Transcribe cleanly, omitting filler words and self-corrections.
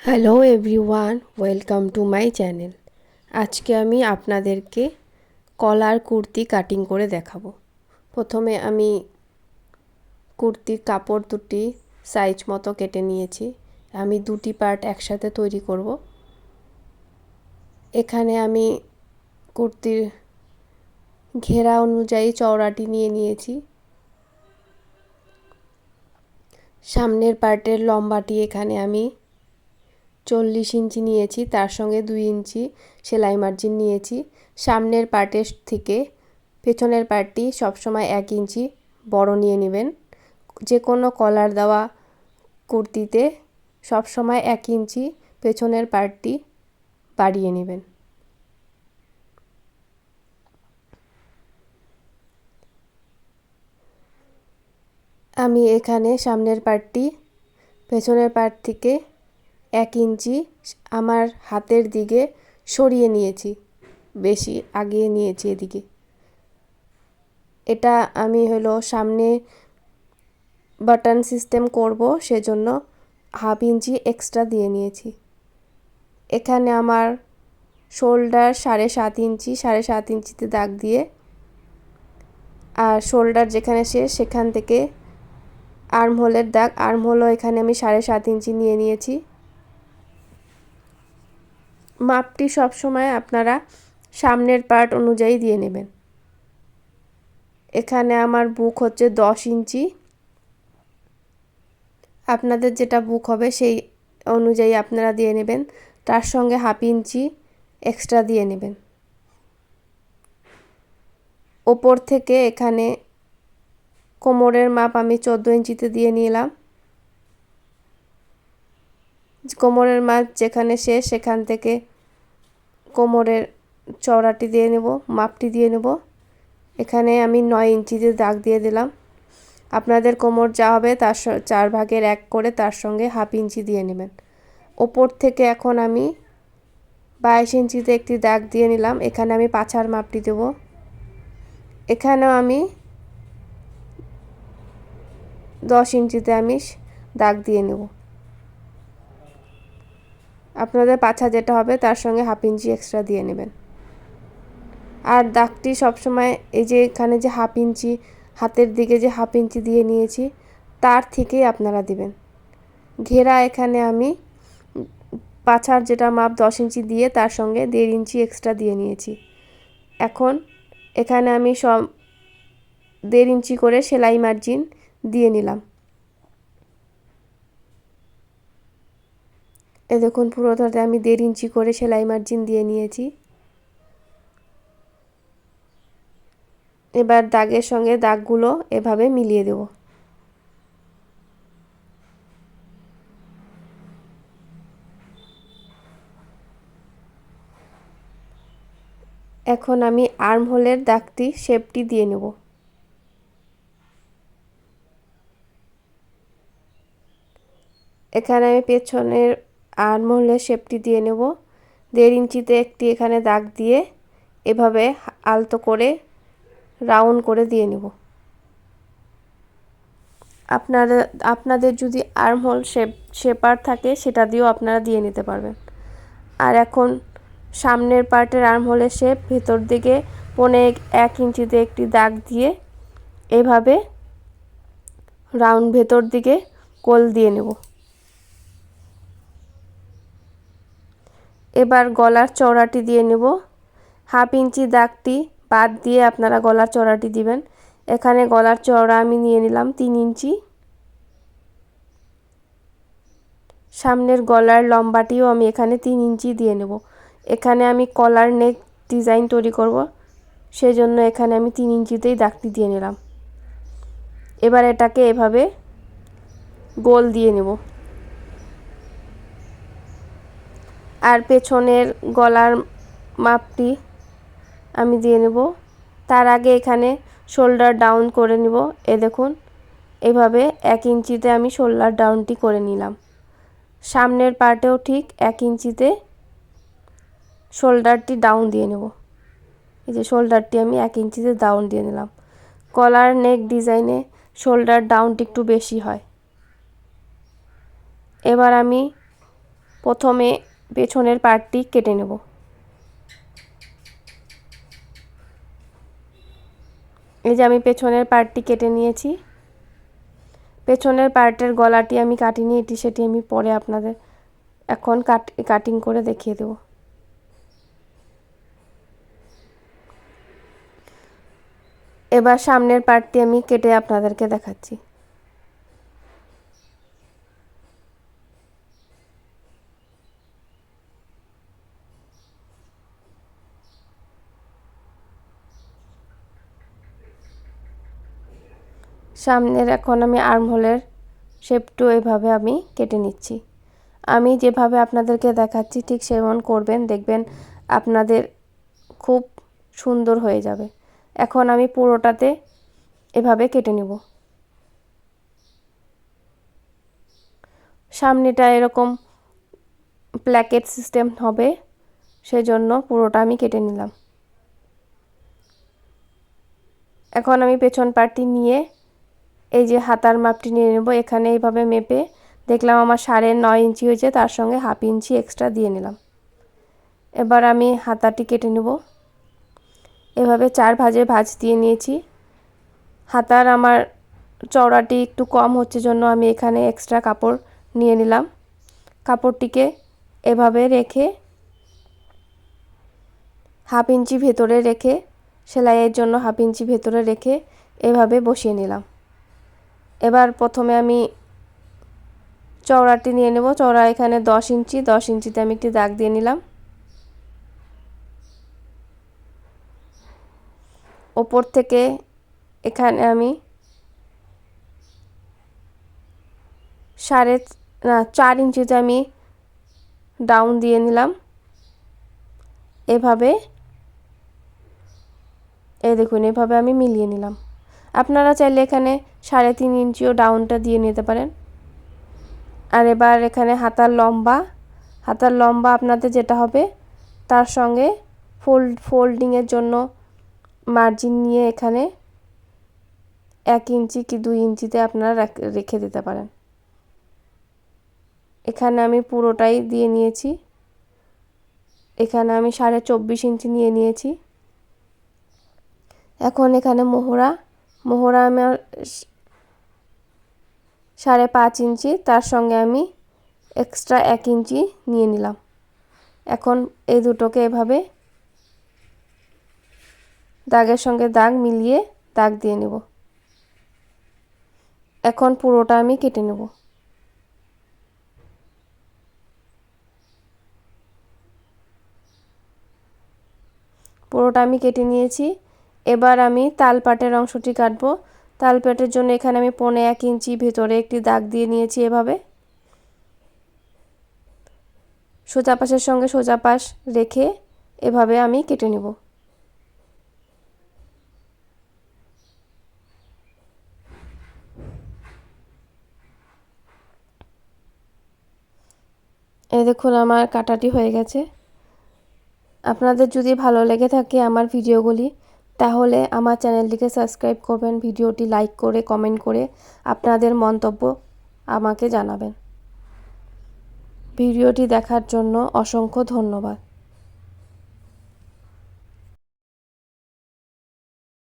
Hello everyone, welcome to my channel. আজকে আমি আপনাদেরকে কলার কুর্তি কাটিং করে দেখাবো। প্রথমে আমি কুর্তির কাপড় দুটি সাইজ মতো কেটে নিয়েছি। আমি দুটি পার্ট একসাথে তৈরি করব। এখানে আমি কুর্তির ঘেরা অনুযায়ী চওড়াটি নিয়ে নিয়েছি। সামনের পার্টের লম্বাটি এখানে আমি 40 ইঞ্চি নিয়েছি, তার সঙ্গে 2 ইঞ্চি সেলাই মার্জিন নিয়েছি। সামনের পার্টের থেকে পেছনের পার্টটি সবসময় 1 ইঞ্চি বড় নিয়ে নেবেন। যে কোনো কলার দেওয়া কুর্তিতে সবসময় 1 ইঞ্চি পেছনের পার্টটি বাড়িয়ে নেবেন। আমি এখানে সামনের পার্টটি পেছনের পার্ট থেকে 1 ইঞ্চি আমার হাতের দিকে সরিয়ে নিয়েছি, বেশি আগিয়ে নিয়েছি এদিকে। এটা আমি সামনে বাটন সিস্টেম করব, সেজন্য 1/2 ইঞ্চি এক্সট্রা দিয়ে নিয়েছি। এখানে আমার শোল্ডার 7.5 ইঞ্চি, 7.5 ইঞ্চিতে দাগ দিয়ে, আর শোল্ডার যেখানে শেষ সেখান থেকে আর্মহোলের দাগ, আর্মহোলও এখানে আমি 7.5 ইঞ্চি নিয়ে নিয়েছি। মাপটি সবসময় আপনারা সামনের পার্ট অনুযায়ী দিয়ে নেবেন। এখানে আমার বুক হচ্ছে 10 ইঞ্চি। আপনাদের যেটা বুক হবে সেই অনুযায়ী আপনারা দিয়ে নেবেন। তার সঙ্গে 1/2 ইঞ্চি এক্সট্রা দিয়ে নেবেন। ওপর থেকে এখানে কোমরের মাপ আমি 14 ইঞ্চিতে দিয়ে নিলাম। কোমরের মাপ যেখানে শেষ সেখান থেকে কোমরের চওড়াটি দিয়ে নেব, মাপটি দিয়ে নেব। এখানে আমি 9 ইঞ্চিতে দাগ দিয়ে দিলাম। আপনাদের কোমর যা হবে তার 4 ভাগের 1 করে তার সঙ্গে 1/2 ইঞ্চি দিয়ে নেবেন। ওপর থেকে এখন আমি 22 ইঞ্চিতে একটি দাগ দিয়ে নিলাম। এখানে আমি পাছার মাপটি দেব। এখানেও আমি 10 ইঞ্চিতে আমি দাগ দিয়ে নেব। আপনাদের পাছা যেটা হবে তার সঙ্গে 1/2 ইঞ্চি এক্সট্রা দিয়ে নেবেন। আর দাগটি সবসময় এই যে এখানে যে 1/2 ইঞ্চি হাতের দিকে যে 1/2 ইঞ্চি দিয়ে নিয়েছি তার থেকেই আপনারা দিবেন। ঘেরা এখানে আমি পাছার যেটা মাপ 10 ইঞ্চি দিয়ে তার সঙ্গে 1.5 ইঞ্চি এক্সট্রা দিয়ে নিয়েছি। এখন এখানে আমি সব 1.5 ইঞ্চি করে সেলাই মার্জিন দিয়ে নিলাম। দেখুন পুরোটাতে আমি 1.5 ইঞ্চি করে সেলাই মার্জিন দিয়ে নিয়েছি। এবার দাগের সঙ্গে দাগগুলো এভাবে মিলিয়ে দেব। এখন আমি আর্মহোলের দাগটি শেপটি দিয়ে নেব। এখানে আমি পেছনের আর্মহোলের শেপটি দিয়ে নেব। 1.5 ইঞ্চিতে একটি এখানে দাগ দিয়ে এভাবে আলতো করে রাউন্ড করে দিয়ে নেব। আপনাদের যদি আর্মহোল শেপার থাকে সেটা দিয়েও আপনারা দিয়ে নিতে পারবেন। আর এখন সামনের পার্টের আর্মহোলের শেপ ভেতর দিকে 1 ইঞ্চিতে একটি দাগ দিয়ে এভাবে রাউন্ড ভেতর দিকে কোল দিয়ে নেব। এবার গলার চওড়াটি দিয়ে নেব। 1/2 ইঞ্চি দাগটি বাদ দিয়ে আপনারা গলার চওড়াটি দিবেন। এখানে গলার চওড়া আমি নিয়ে নিলাম 3 ইঞ্চি। সামনের গলার লম্বাটিও আমি এখানে 3 ইঞ্চি দিয়ে নেব। এখানে আমি কলার নেক ডিজাইন তৈরি করব, সেজন্য এখানে আমি 3 ইঞ্চিতেই দাগটি দিয়ে নিলাম। এবার এটাকে এভাবে গোল দিয়ে নেব। আর পেছনের গলার মাপটি আমি দিয়ে নেব। তার আগে এখানে শোল্ডার ডাউন করে নিব। দেখুন এভাবে 1 ইঞ্চিতে আমি শোল্ডার ডাউনটি করে নিলাম। সামনের পার্টেও ঠিক 1 ইঞ্চিতে শোল্ডারটি ডাউন দিয়ে নেব। এই যে শোল্ডারটি আমি 1 ইঞ্চিতে ডাউন দিয়ে নিলাম। কলার নেক ডিজাইনে শোল্ডার ডাউনটি একটু বেশি হয়। এবার আমি প্রথমে পেছনের পার্টটি কেটে নেব। এই যে আমি পেছনের পার্টটি কেটে নিয়েছি। পেছনের পার্টের গলাটি আমি কাটিনি, এটি সেটি আমি পরে আপনাদের এখন কাটিং করে দেখিয়ে দেব। এবার সামনের পার্টটি আমি কেটে আপনাদেরকে দেখাচ্ছি। সামনের এখন আমি আর্মহোলের শেপটু এভাবে আমি কেটে নিচ্ছি। আমি যেভাবে আপনাদেরকে দেখাচ্ছি ঠিক সেমন করবেন, দেখবেন আপনাদের খুব সুন্দর হয়ে যাবে। এখন আমি পুরোটাতে এভাবে কেটে নেব। সামনেটা এরকম প্ল্যাকেট সিস্টেম হবে, সেজন্য পুরোটা আমি কেটে নিলাম। এখন আমি পেছন পার্টটি নিয়ে এই যে হাতার মাপটি নিয়ে নেব। এখানে এইভাবে মেপে দেখলাম আমার 9.5 ইঞ্চি হয়েছে, তার সঙ্গে 1/2 ইঞ্চি এক্সট্রা দিয়ে নিলাম। এবার আমি হাতাটি কেটে নেব। এভাবে 4 ভাঁজে ভাঁজ দিয়ে নিয়েছি। হাতার আমার চওড়াটি একটু কম হচ্ছে জন্য আমি এখানে এক্সট্রা কাপড় নিয়ে নিলাম। কাপড়টিকে এভাবে রেখে 1/2 ইঞ্চি ভেতরে রেখে, সেলাইয়ের জন্য 1/2 ইঞ্চি ভেতরে রেখে এভাবে বসিয়ে নিলাম। এবার প্রথমে আমি চওড়াটি নিয়ে নেব। চওড়া এখানে 10 ইঞ্চি, 10 ইঞ্চিতে আমি একটি দাগ দিয়ে নিলাম। ওপর থেকে এখানে আমি 4 ইঞ্চিতে আমি ডাউন দিয়ে নিলাম। এভাবে এই দেখুন, এভাবে আমি মিলিয়ে নিলাম। আপনারা চাইলে এখানে 3.5 ইঞ্চিও ডাউনটা দিয়ে নিতে পারেন। আর এবার এখানে হাতার লম্বা আপনাদের যেটা হবে তার সঙ্গে ফোল্ডিংয়ের জন্য মার্জিন নিয়ে এখানে 1 ইঞ্চি কি 2 ইঞ্চিতে আপনারা রেখে দিতে পারেন। এখানে আমি পুরোটাই দিয়ে নিয়েছি। এখানে আমি 24.5 ইঞ্চি নিয়ে নিয়েছি। এখন এখানে মোহরা আমার 5.5 ইঞ্চি, তার সঙ্গে আমি এক্সট্রা 1 ইঞ্চি নিয়ে নিলাম। এখন এই দুটোকে এভাবে দাগের সঙ্গে দাগ মিলিয়ে দাগ দিয়ে নেব। এখন পুরোটা আমি কেটে নেব। পুরোটা আমি কেটে নিয়েছি। এবার আমি তালপাটের অংশটি কাটবো। তালপাটের জন্য এখানে আমি 1.5 ইঞ্চি ভেতরে একটি দাগ দিয়ে নিয়েছি। এভাবে সোজা পাশের সঙ্গে সোজা পাশ রেখে এভাবে আমি কেটে নেব। এই দেখুন আমার কাটাটি হয়ে গেছে। আপনাদের যদি ভালো লেগে থাকে আমার ভিডিওগুলি, তাহলে আমার চ্যানেলটিকে সাবস্ক্রাইব করবেন, ভিডিওটি লাইক করে কমেন্ট করে আপনাদের মন্তব্য আমাকে জানাবেন। ভিডিওটি দেখার জন্য অসংখ্য ধন্যবাদ।